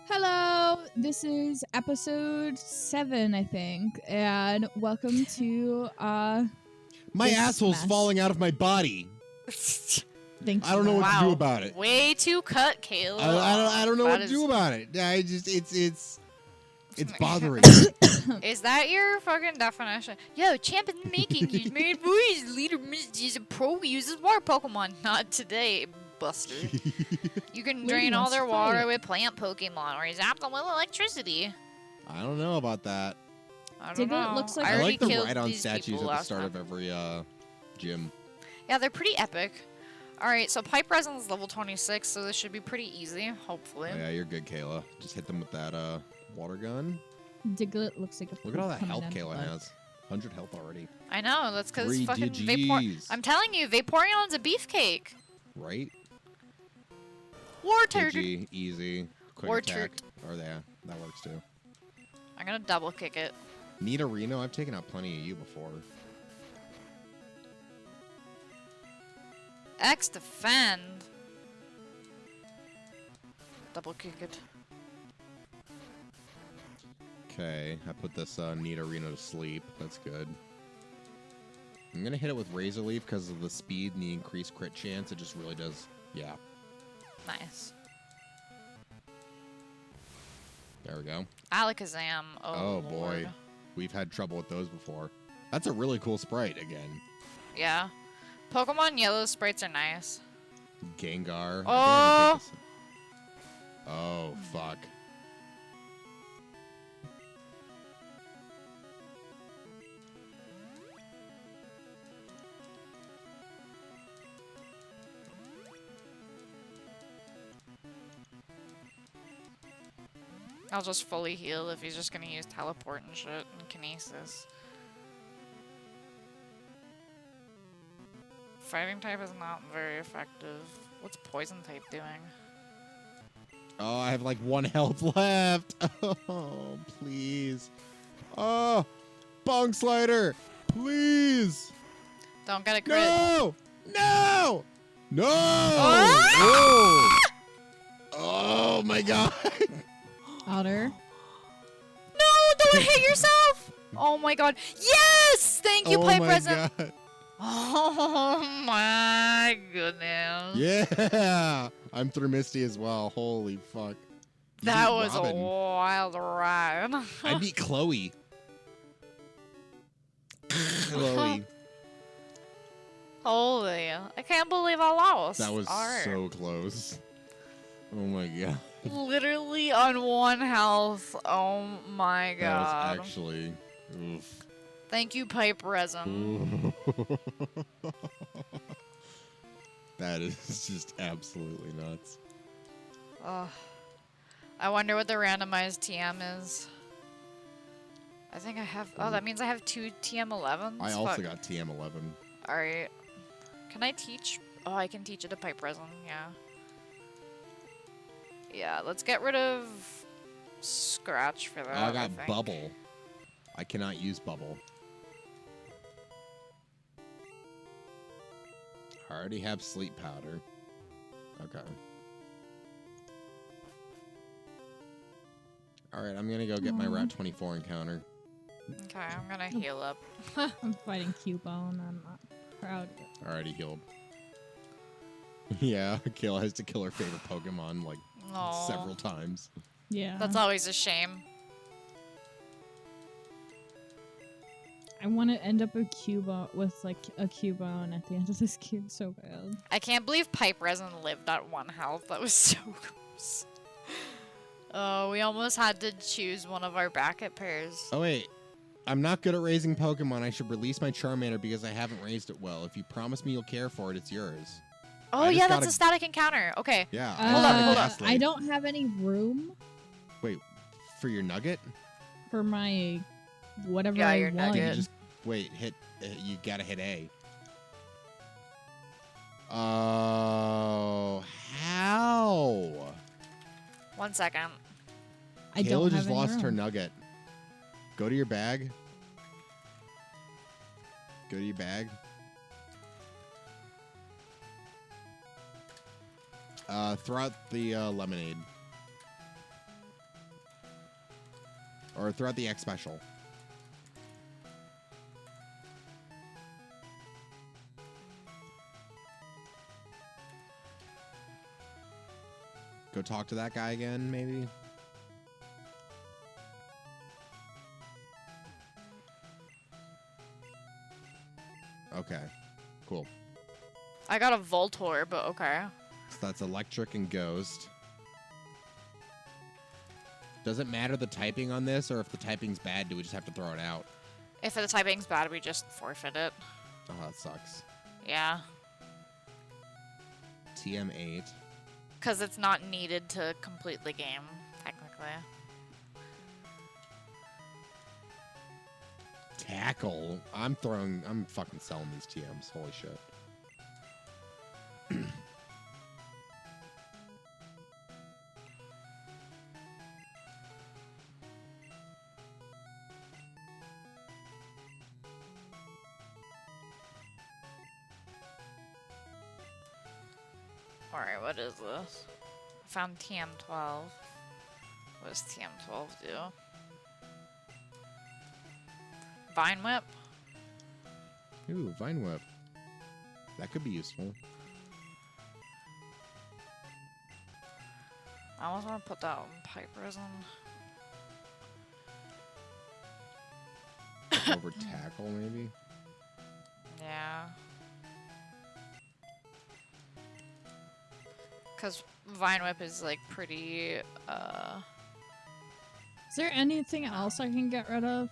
Hello, this is episode 7, I think, and welcome to My this asshole's mess. falling out of my body. Thank I don't know you. what to do about it. Way too cut, Caleb. I don't know what to That do is- about it. It's bothering me. Is that your fucking definition? Yo, champ in the making. He's made boys. Leader is a pro. Uses water Pokemon. Not today, Buster. You can Lady drain all wants their to water fight. with plant Pokemon, or zap them with electricity. I don't know about that. I don't Diglett know. looks like I I already like the killed ride-on these statues people at the last start time. of every gym. Yeah, they're pretty epic. Alright, so Pipe Resin's level 26, so this should be pretty easy, hopefully. Oh, yeah, you're good, Kayla. Just hit them with that water gun. Diglett looks like a Look at all that coming health out of Kayla blood. has. 100 health already. I know, that's because 3 fucking Vapor. Digis. I'm telling you, Vaporeon's a beefcake. Right? War turd. Digi, easy, quick Or attack. Or yeah, that works too. I'm gonna double kick it. Nidorino, I've taken out plenty of you before. X defend. Double kick it. Okay, I put this Nidorino to sleep. That's good. I'm gonna hit it with Razor Leaf because of the speed and the increased crit chance. It just really does. Yeah, Nice. there we go. Alakazam. Oh, boy, Lord. we've had trouble with those before. That's a really cool sprite again. Yeah. Pokemon Yellow sprites are nice. Gengar. Oh! Oh, fuck. I'll just fully heal if he's just gonna use teleport and shit and kinesis. Fighting type is not very effective. What's poison type doing? Oh, I have like 1 health left. Oh, please. Oh, Bong Slider, please. Don't get a crit. No! No! No! Ah! Oh my god! Outer. No, don't hit yourself! Oh my god. Yes! Thank you, Oh Pipe my Resin. god. Oh my goodness. Yeah! I'm through Misty as well. Holy fuck. You That beat was Robin. a wild ride. I beat Chloe. Chloe. Holy. I can't believe I lost. That was Alright. so close. Oh my god. Literally on 1 health. Oh my That god. was actually. Oof. Thank you, Pipe Resin. That is just absolutely nuts. Ugh. I wonder what the randomized TM is. I think I have. Oh, that means I have 2 TM11s? I also got TM11. Alright. Can I teach? Oh, I can teach it to Pipe Resin, yeah. Yeah, let's get rid of Scratch for that. Oh, I got think. Bubble. I cannot use Bubble. I already have Sleep Powder. Okay. Alright, I'm gonna go get my Route 24 encounter. Okay, I'm gonna heal up. I'm fighting Cubone. I'm not proud of it. Already healed. Yeah, Kayla has to kill her favorite Pokemon like Aw. several times. Yeah. That's always a shame. I want to end up with like a Cubone at the end of this game so bad. I can't believe Pipe Resin lived at 1 health. That was so close. Oh, we almost had to choose one of our backup pairs. Oh wait, I'm not good at raising Pokemon. I should release my Charmander because I haven't raised it well. If you promise me you'll care for it, it's yours. Oh, I just yeah, that's gotta- a static encounter. Okay. Yeah. Hold up, hold up. Lastly. I don't have any room Wait, for your Nugget? for my whatever Yeah, I your want. nugget. Just wait. Hit. You gotta hit A. Oh, how? 1 second. I Kayla don't just have any lost her room. Nugget. Go to your bag. Go to your bag. Throw out the lemonade. Or throw out the X special. Go talk to that guy again, maybe? Okay. Cool. I got a Voltorb, but okay. So that's electric and ghost. Does it matter the typing on this, or if the typing's bad, do we just have to throw it out? If the typing's bad, we just forfeit it. Oh, that sucks. Yeah. TM8. Because it's not needed to complete the game, technically. Tackle. I'm fucking selling these TMs. Holy shit. Alright, what is this? Found TM12. What does TM12 do? Vine Whip? Ooh, Vine Whip. That could be useful. I almost want to put that on Pipe Risen. Over tackle, maybe? Yeah. Because Vine Whip is like pretty, Is there anything else I can get rid of?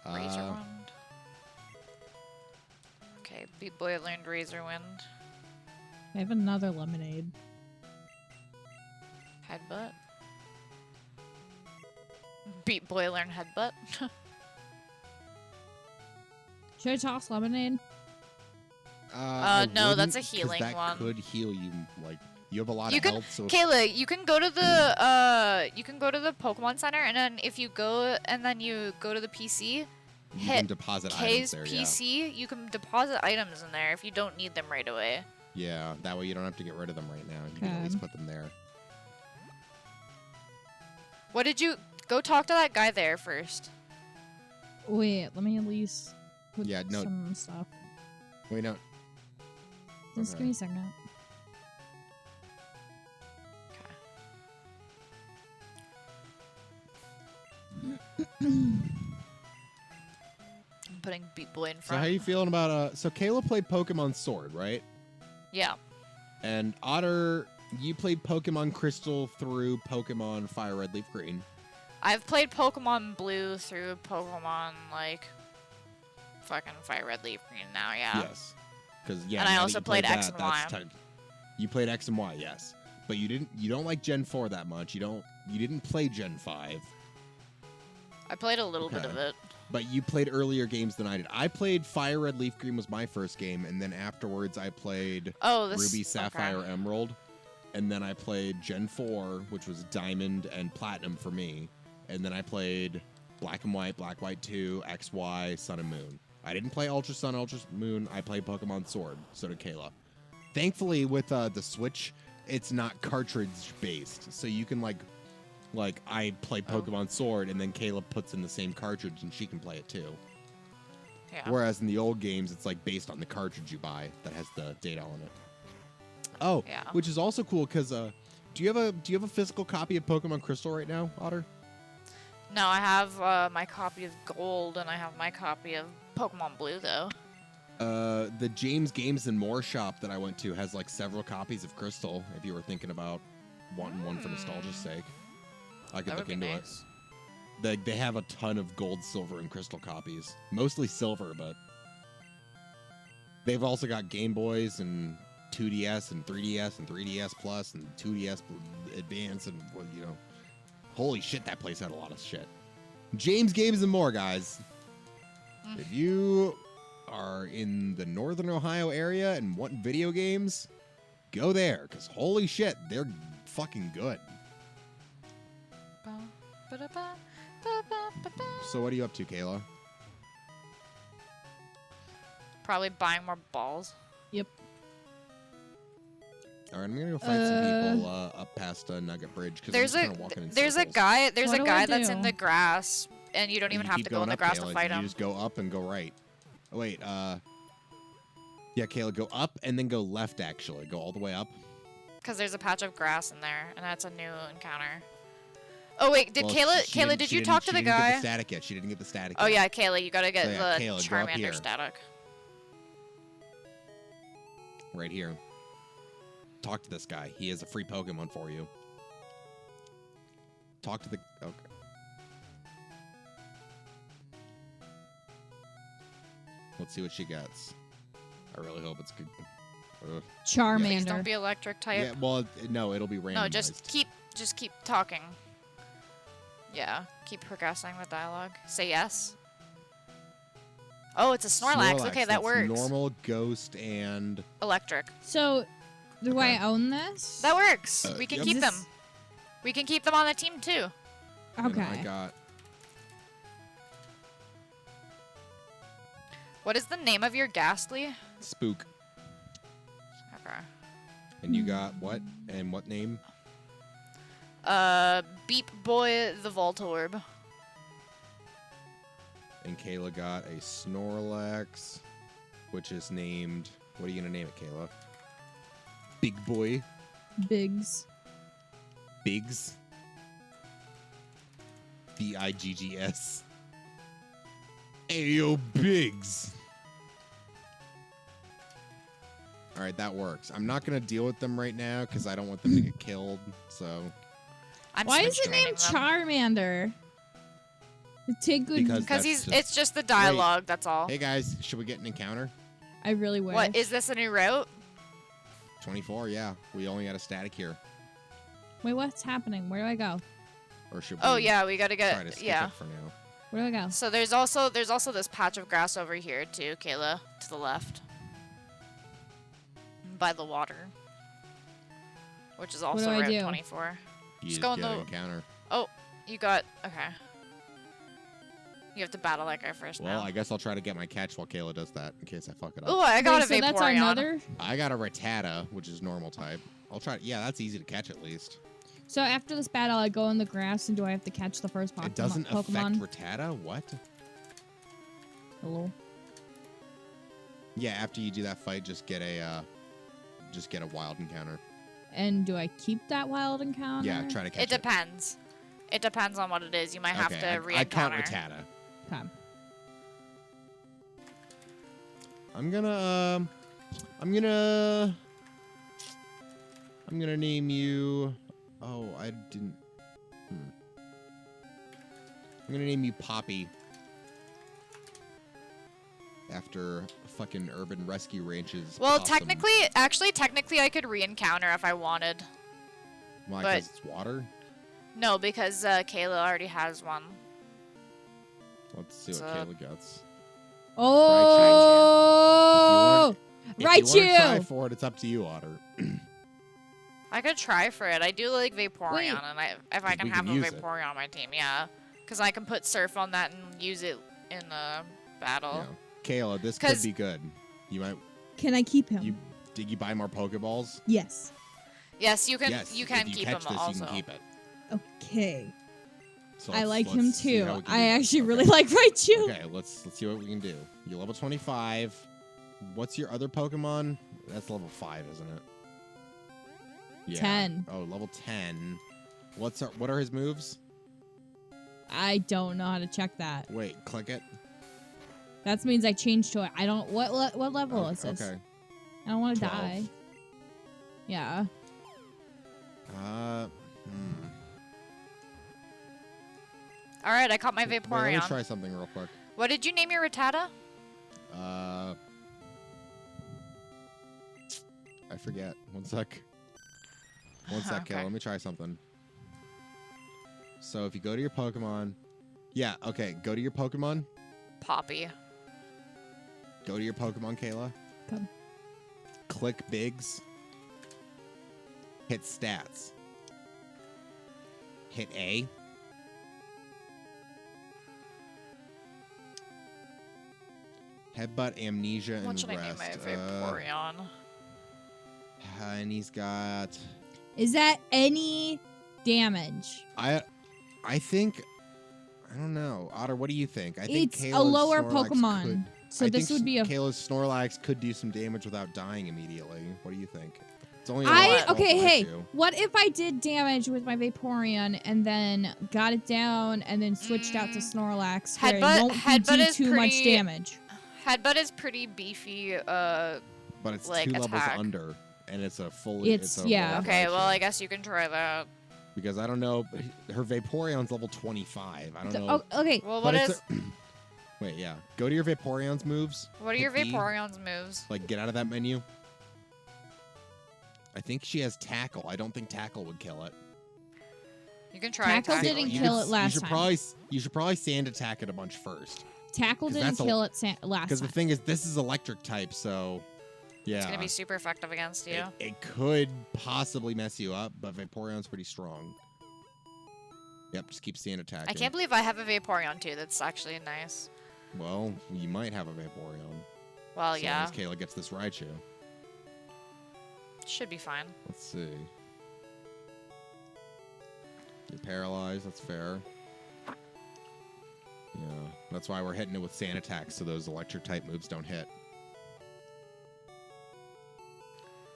Razor Wind. Okay, Beat Boy learned Razor Wind. I have another lemonade. Headbutt. Beat Boy learned Headbutt. Should I toss lemonade? No, that's a wouldn't, 'cause healing that one. could heal you. Like, you have a lot You of can, health, so Kayla, you can go to the Pokemon Center, and then if you go and then you go to the PC, you hit can deposit K's items there. PC, you can deposit items in there if you don't need them right away. Yeah, that way you don't have to get rid of them right now. You can at least put them there. What did you go talk to that guy there first? Wait, let me at least put Yeah, no. some stuff. Wait, no. Just Okay. give me a second. I'm putting Beat Boy in So front. how you feeling about so Kayla played Pokemon Sword, right? Yeah. And Otter, you played Pokemon Crystal through Pokemon Fire Red Leaf Green. I've played Pokemon Blue through Pokemon, like, fucking Fire Red Leaf Green now, yeah. Yes. Because yeah, And I now that also you played that, X and that's Y. You played X and Y, yes. But you don't like Gen 4 that much. You didn't play Gen 5. I played a little bit Okay. of it. But you played earlier games than I did. I played Fire Red Leaf Green was my first game, and then afterwards I played Ruby, Sapphire, okay. Emerald. And then I played Gen 4, which was Diamond and Platinum for me. And then I played Black and White, Black, White 2, X, Y, Sun and Moon. I didn't play Ultra Sun, Ultra Moon. I played Pokemon Sword. So did Kayla. Thankfully, with the Switch, it's not cartridge-based. So you can, like I play Pokemon Sword, and then Kayla puts in the same cartridge, and she can play it too. Yeah. Whereas in the old games, it's like based on the cartridge you buy that has the data on it. Oh, Yeah. which is also cool because do you have a physical copy of Pokemon Crystal right now, Otter? No, I have my copy of Gold, and I have my copy of Pokemon Blue, though. The James Games and More shop that I went to has like several copies of Crystal. If you were thinking about wanting one for nostalgia's sake, I could That look would be into nice. it. They have a ton of Gold, Silver, and Crystal copies. Mostly Silver, but they've also got Game Boys and 2DS and 3DS and 3DS Plus and 2DS Advance and holy shit, that place had a lot of shit. James Games and More, guys. If you are in the Northern Ohio area and want video games, go there, because holy shit, they're fucking good. So what are you up to, Kayla? Probably buying more balls. Yep. All right, I'm gonna go fight some people up past Nugget Bridge because I'm There's just a kind of walking in there's a circles. guy there's What a do I guy that's in do? the grass, and you don't even You have keep to go in going the up, grass to Kayla. fight You him. just go up and go right. Oh, wait, yeah, Kayla, go up and then go left, actually. Go all the way up. Because there's a patch of grass in there, and that's a new encounter. Oh wait, did Well, Kayla, did you talk to the She didn't get guy? the static yet. She didn't get the static Oh yet. yeah, Kayla, you gotta get So, yeah, the Kayla, go up here. Charmander static. Right here. Talk to this guy. He has a free Pokemon for you. Talk to the... Okay. Let's see what she gets. I really hope it's good. Ugh. Please Charmander. don't be electric type. Yeah, well, no, it'll be randomized. No, just keep talking. Yeah, keep progressing the dialogue. Say yes. Oh, it's a Snorlax. Okay, that that's works. Normal, Ghost, and... Electric. So, do Okay. I own this? That works. We can Yep. keep them. This- We can keep them on the team too. and Okay. I got... What is the name of your Ghastly? Spook. Okay. And you got what? And what name? Beep Boy the Voltorb. And Kayla got a Snorlax, which is named... What are you going to name it, Kayla? Big Boy? Biggs. Biggs? Biggs. Ayo, Biggs! Alright, that works. I'm not going to deal with them right now because I don't want them to get killed, so... I'm Why is switch it named training them. Charmander? Take good. Because- Because That's it's just the dialogue, that's all. Hey guys, should we get an encounter? I really wish. What, is this a new route? 24, yeah. We only got a static here. Wait, what's happening? Where do I go? Or should we Oh yeah, we gotta try to get, skip yeah. it for now? Where do I go? So there's also this patch of grass over here too, Kayla, to the left. By the water. Which is also do I Route do? 24. You Just just go get in an the- encounter. Oh, you got, okay. You have to battle that guy first Well, now. I guess I'll try to get my catch while Kayla does that, in case I fuck it up. Ooh, I got Wait, a so Vaporeon. that's another. I got a Rattata, which is normal type. I'll try. Yeah, that's easy to catch at least. So after this battle, I go in the grass, and do I have to catch the first It doesn't Pokemon? affect Rattata? What? Hello. Yeah, after you do that fight, just get a wild encounter. And do I keep that wild encounter? Yeah, try to catch It depends. It depends on what it is. You might have Okay, to re-encounter. I count Rattata. Okay. I'm gonna name you. Oh, I didn't. I'm gonna name you Poppy. After fucking Urban Rescue Ranches. Well, possum. technically, I could re-encounter if I wanted. Why? but- 'Cause it's water. No, because Kayla already has one. Let's see what So- Kayla gets. Oh, If right you wanna try you. for it, it's up to you, Otter. I could try for it. I do like Vaporeon, Wait. and if I can We have can a use it. Vaporeon on my team, yeah. Because I can put Surf on that and use it in a battle. Yeah. Kayla, this could 'Cause- be good. You might. Can I keep him? Did you buy more Pokeballs? Yes. Yes, you can. Yes. You can if you keep catch him this, also. You can keep it. Okay. So I let's- like him let's see too. how we can I do this. actually Okay. really like Raichu. Okay, let's see what we can do. You're level 25. What's your other Pokemon? That's level 5, isn't it? Yeah. 10. Oh, level 10. What are his moves? I don't know how to check that. Wait, click it. That means I changed to it. I don't. What level is this? Okay. I don't want to 12. die. Yeah. All right, I caught my Wait, Vaporeon. let me try something real quick. What did you name your Rattata? I forget. One sec. One sec, Okay. Kayla. Let me try something. So if you go to your Pokemon... Yeah, okay. Go to your Pokemon. Poppy. Go to your Pokemon, Kayla. Come. Click Biggs. Hit Stats. Hit A. Headbutt, Amnesia, What and should I name Rest. my Vaporeon? And he's got... Is that any damage? I think... I don't know. Otter, what do you think? I think It's a Kayla's lower Snorlax Pokemon. could- So I this think would be a... Kayla's Snorlax could do some damage without dying immediately. What do you think? It's only Okay, hey, you. what if I did damage with my Vaporeon and then got it down and then switched out to Snorlax where it won't do too much damage? Headbutt is pretty beefy, But it's like, 2 levels attack. under, and it's a full. Yeah. Okay, well, I guess you can try that. Because I don't know, her Vaporeon's level 25. I don't know. Oh, okay. Well, But what it's is... Wait, yeah. Go to your Vaporeon's moves. What are your hit B, Vaporeon's moves? Like, get out of that menu. I think she has Tackle. I don't think Tackle would kill it. You can try Tackle Tackle. didn't kill it last time. You should probably Sand Attack it a bunch first. Tackle 'Cause didn't that's a- kill it last Because the time. thing is, this is electric type, so yeah. It's gonna be super effective against you. It could possibly mess you up, but Vaporeon's pretty strong. Yep, just keep Sand Attacking. I can't believe I have a Vaporeon too. That's actually nice. Well, you might have a Vaporeon. Well, So yeah. as Kayla gets this Raichu. Should be fine. Let's see. You're paralyzed, that's fair. Yeah, that's why we're hitting it with Sand Attack, so those electric type moves don't hit.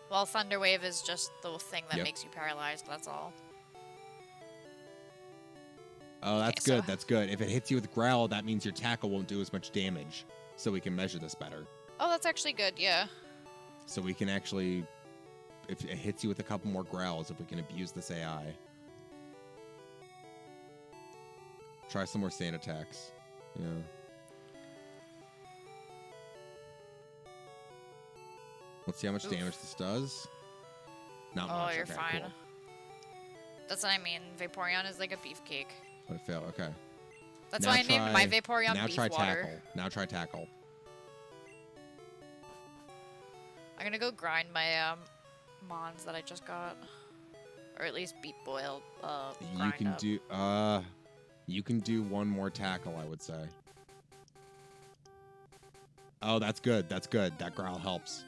Well, Thunder Wave is just the thing that Yep. makes you paralyzed, that's all. Oh, that's Okay, good, so- that's good. If it hits you with Growl, that means your tackle won't do as much damage. So we can measure this better. Oh, that's actually good, yeah. So we can actually, if it hits you with a couple more Growls, if we can abuse this AI. Try some more Sand Attacks. Yeah. Let's see how much Oof. damage this does. Not Oh, much. you're Okay, fine. cool. That's what I mean. Vaporeon is like a beefcake. But it failed. Okay. That's Now why I named my try- Vaporeon Now Beef try Water. Tackle. Now try Tackle. I'm gonna go grind my mons that I just got. Or at least beat boiled You grind can up. do you can do one more Tackle, I would say. Oh, that's good. That's good. That Growl helps.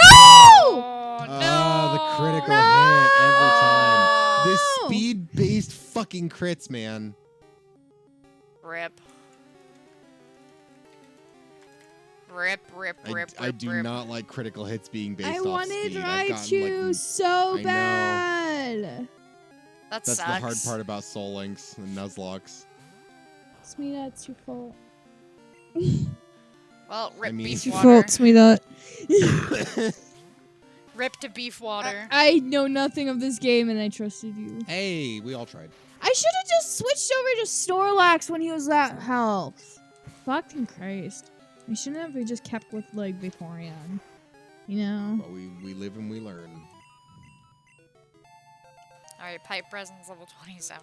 Oh, no! The critical No! hit every time. This No! speed-based fucking crits, man. Rip. Rip, rip, rip, rip, I do rip. not like critical hits being based I off wanted speed. I've gotten, Raichu like, so I know. bad. That that's sucks. the hard part about Soul Links and Nuzlocke. Smee, that's your fault. Well, rip I mean- beef It's your water. fault, Smee, that. Rip to beef water. I know nothing of this game and I trusted you. Hey, we all tried. I should have just switched over to Snorlax when he was that health. Fucking Christ. I shouldn't have just kept with, like, Vaporeon. You know? But we live and we learn. Alright, Pipe Presence level 27.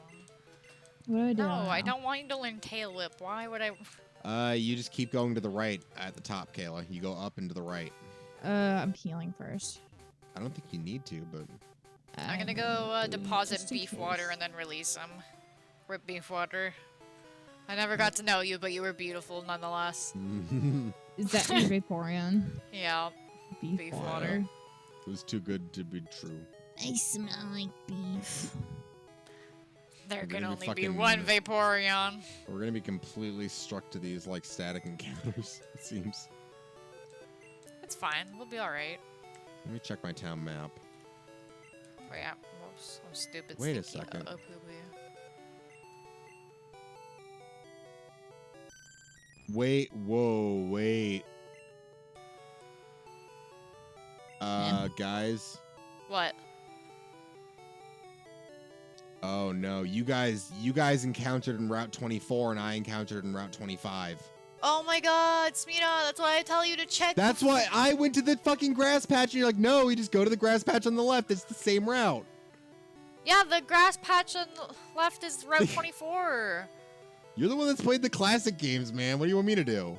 What do I do? No, now? I don't want you to learn Tail Whip. Why would I? You just keep going to the right at the top, Kayla. You go up and to the right. I'm healing first. I don't think you need to, but I'm gonna go deposit just in beef case. water and then release him. Rip beef water. I never got to know you, but you were beautiful nonetheless. Is that your Vaporeon? Yeah. Beef, Beef water. water. it was too good to be true. I smell like beef. There We're can gonna only be be fucking- one Vaporeon. We're gonna be completely struck to these like static encounters. It seems. It's fine. We'll be alright. Let me check my town map. Oh yeah. Whoops. I'm stupid. Wait a stinky. second. Oh, poo-poo. Wait, whoa, wait. Guys. What? Oh no, you guys encountered in Route 24 and I encountered in Route 25. Oh my god, Smita, that's why I tell you to check. That's why I went to the fucking grass patch and you're like, no, you just go to the grass patch on the left. It's the same route. Yeah, the grass patch on the left is Route 24. You're the one that's played the classic games, man. What do you want me to do?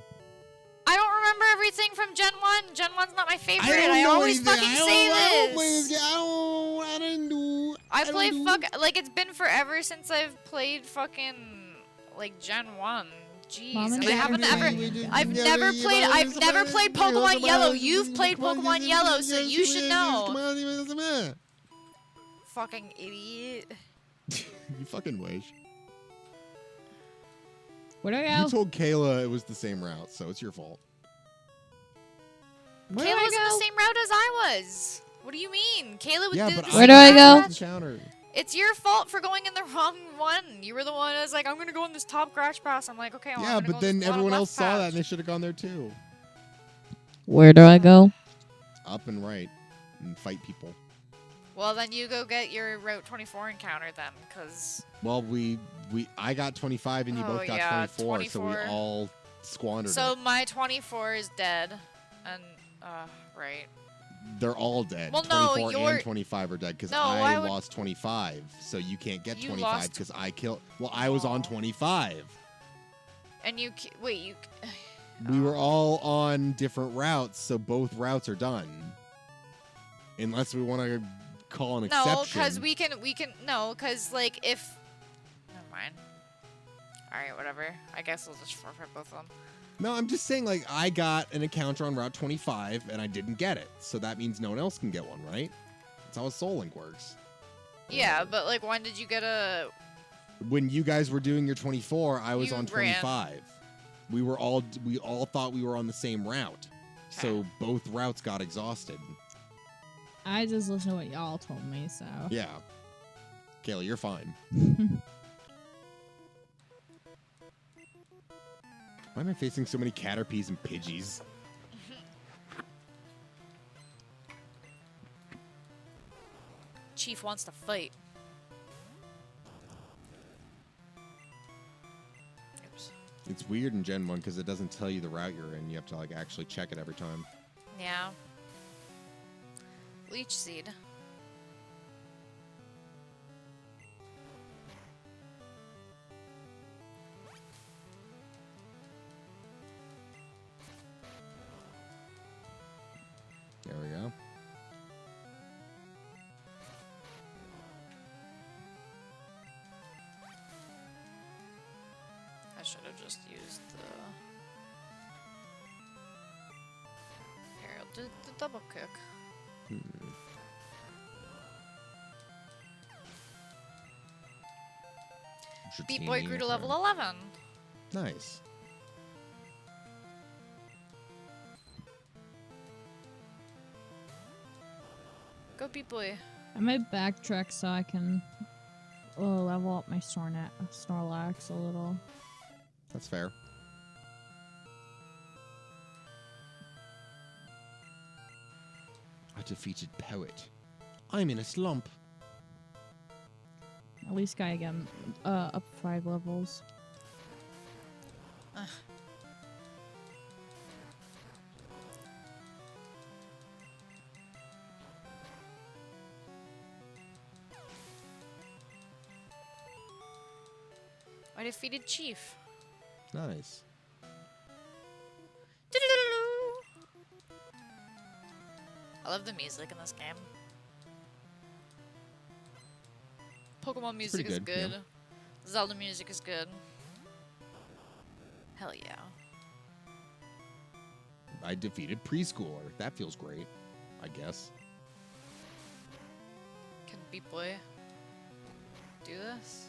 I don't remember everything from Gen 1. Gen 1's not my favorite. don't I know always anything. fucking I say don't play this. this game. I didn't do. I don't play do- like it's been forever since I've played fucking like Gen 1. Jeez, Mom and I Dad haven't are ever. doing- I've never played Pokemon Yellow. You've played Pokemon Yellow, so you should know. Fucking idiot. You fucking wish. Where do I You go? told Kayla it was the same route, so it's your fault. Where do Kayla I was in go? the same route as I was. What do you mean? Kayla Yeah, did but the Where same do I go? route. Encounter. It's your fault for going in the wrong one. You were the one that was like, I'm gonna go in this top scratch pass. I'm like, okay, well, Yeah, I'm gonna but go in then this bottom everyone left else saw that patch. and they should have gone there too. Where do I go? Up and right and fight people. Well, then you go get your Route 24 encounter then, because... Well, I got 25 and you Oh, both got yeah, 24, so we 24. all squandered So it. my 24 is dead. And, right. They're all dead. Well, no, 24 and 25 are dead because No, I I would- lost 25. So you can't get You 25 lost- because I killed. Well, I was on Aw. 25. And you... Wait, you... We were all on different routes, so both routes are done. Unless we want to call an exception. No, because we can... No, because, like, if... Never mind. Alright, whatever. I guess we'll just forfeit both of them. No, I'm just saying, like, I got an encounter on Route 25, and I didn't get it. So that means no one else can get one, right? That's how a Soul Link works. Yeah, but, like, when did you get a... When you guys were doing your 24, I was You on ran. 25. We all thought we were on the same route. So both routes got exhausted. I just listened to what y'all told me, so. Yeah. Kayla, you're fine. Why am I facing so many Caterpies and Pidgeys? Chief wants to fight. Oops. It's weird in Gen 1 because it doesn't tell you the route you're in. You have to like actually check it every time. Yeah. Leech seed. There we go. I should have just used the... Here, I'll do the double kick. Beat Boy grew to level 11. Nice. Go Beat Boy. I might backtrack so I can level up my Snorlax a little. That's fair. A defeated poet. I'm in a slump. At least gotta get up 5 levels. I defeated Chief. Nice. I love the music in this game. Pokemon music pretty is good, good. Zelda music is good. Hell yeah. I defeated Preschooler. That feels great, I guess. Can Beat Boy do this?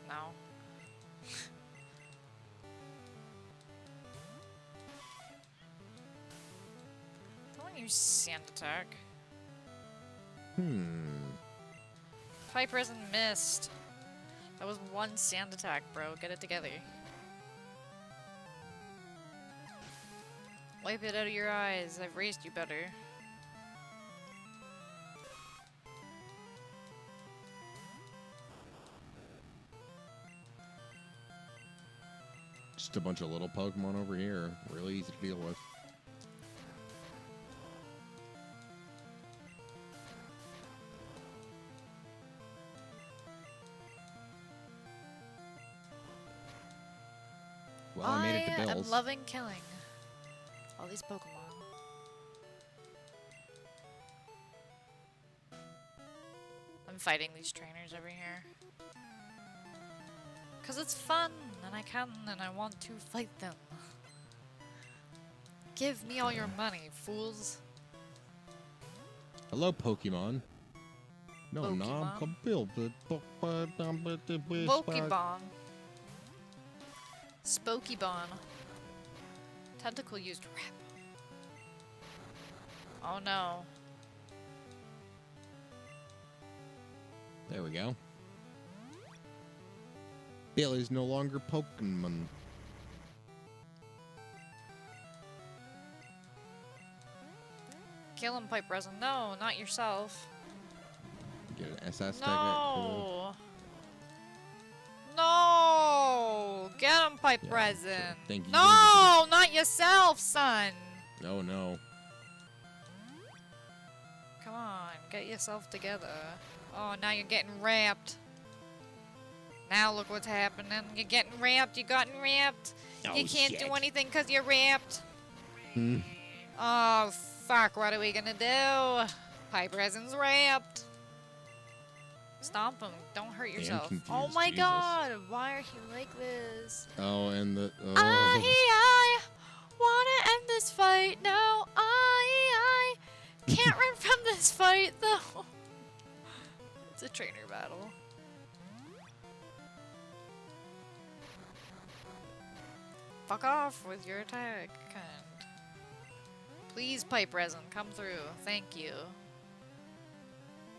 No. Don't use Sand Attack. Pipe Resin missed. That was one Sand Attack, bro. Get it together. Wipe it out of your eyes. I've raised you better. Just a bunch of little Pokemon over here. Really easy to deal with. Well, I made it to I am Bill's. loving killing all these Pokemon. I'm fighting these trainers over here. 'Cause it's fun, and I can, and I want to fight them. Give me all your money, fools. Hello, Pokemon. No, Pokemon. Pokeball. Pokeball. Spokeball. Tentacle used rap. Oh no. There we go. Billy's no longer Pokemon. Kill him, pipe resin. No, not yourself. Get an SS tag. No. No. Get him, pipe Yeah, resin. sure. Thank you. No, not yourself, son. Oh no. Come on, get yourself together. Oh, now you're getting wrapped. Now look what's happening. You're getting wrapped. You gotten wrapped. Oh, You can't shit. do anything because you're wrapped. Hmm. Oh, fuck. What are we gonna do? Pipe resin's wrapped. Stomp him. Don't hurt yourself. confused, Oh my Jesus. god. Why are you like this? Oh, and the. Oh. I wanna end this fight now. I can't run from this fight though. It's a trainer battle. Fuck off with your attack, kind. Please, pipe resin, come through. Thank you.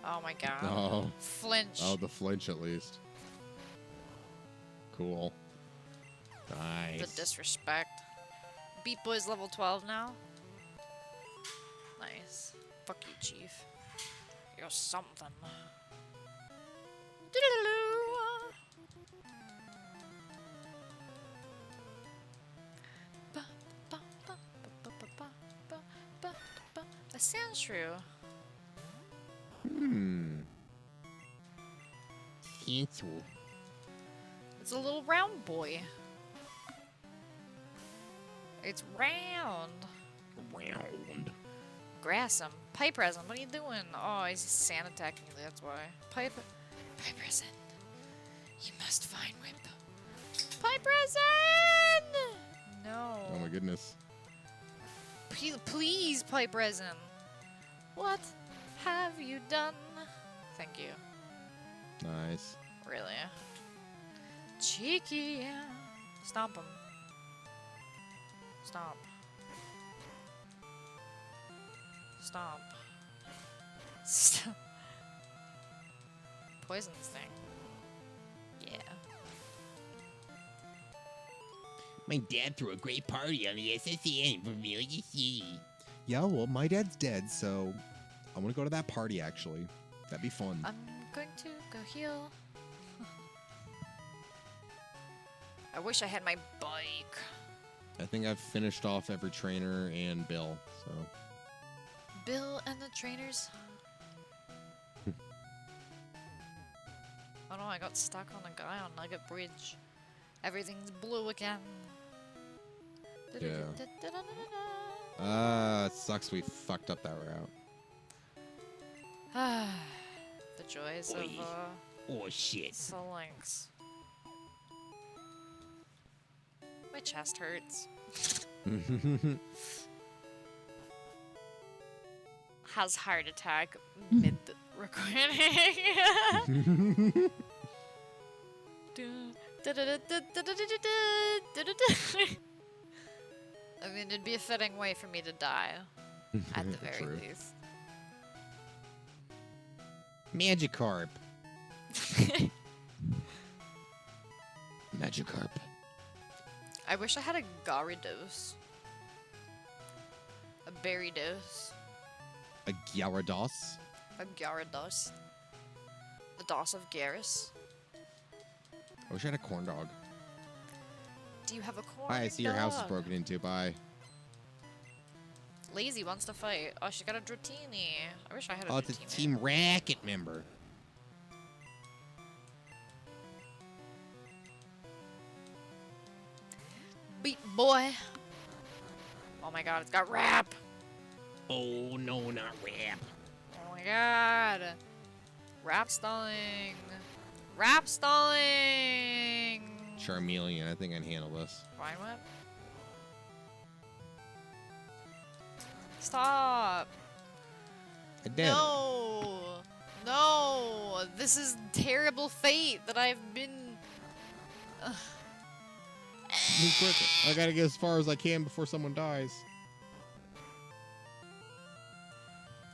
Oh my god. Oh. Flinch. Oh, the flinch at least. Cool. Nice. The disrespect. Beat Boy's level 12 now. Nice. Fuck you, Chief. You're something. A Sandshrew. Hmm. It's a little round boy. It's round. Round. Grass him. Pipe resin, what are you doing? Oh, he's sand attacking you, that's why. Pipe resin. You must find whip. Pipe resin! No. Oh my goodness. Please, pipe resin. What have you done? Thank you. Nice. Really? Cheeky, yeah. Stomp him. Stomp. Stomp. Stop. Poison sting. Yeah. My dad threw a great party on the SSN for me to see. Yeah, well, my dad's dead, so I want to go to that party, actually. That'd be fun. I'm going to go heal. I wish I had my bike. I think I've finished off every trainer and Bill, so. Bill and the trainers. Oh no, I got stuck on a guy on Nugget Bridge. Everything's blue again. Yeah. It sucks we fucked up that route. The joys Oi. of Oh shit. Solinks. My chest hurts. Has heart attack mid recording. I mean, it'd be a fitting way for me to die, at the very True. least. Magikarp. Magikarp. I wish I had a Gyarados. A berry dose. A Gyarados? A Gyarados. The DOS of Garrus. I wish I had a corn dog. Do you have a corn Hi, I see your house is dog? broken into. Bye. Lazy wants to fight. Oh, she got a Dratini. I wish I had a Oh, it's a Dratini. Team Racket member. Beat boy. Oh my god, it's got rap. Oh no, not Rap. Oh my god. Rap stalling. Rap stalling. Charmeleon. I think I can handle this. Vine Whip? Stop! I did. No! No! This is terrible fate that I've been... Move quicker. I gotta get as far as I can before someone dies.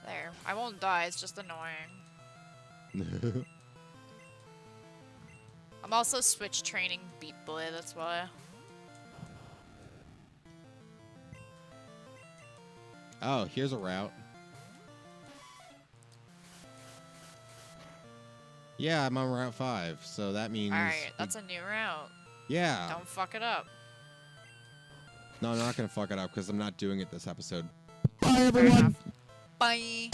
There. I won't die, it's just annoying. I'm also switch training Beat Boy, that's why. Oh, here's a route. Yeah, I'm on Route 5, so that means... Alright, that's a new route. Yeah. Don't fuck it up. No, I'm not gonna fuck it up because I'm not doing it this episode. Fair enough. Bye!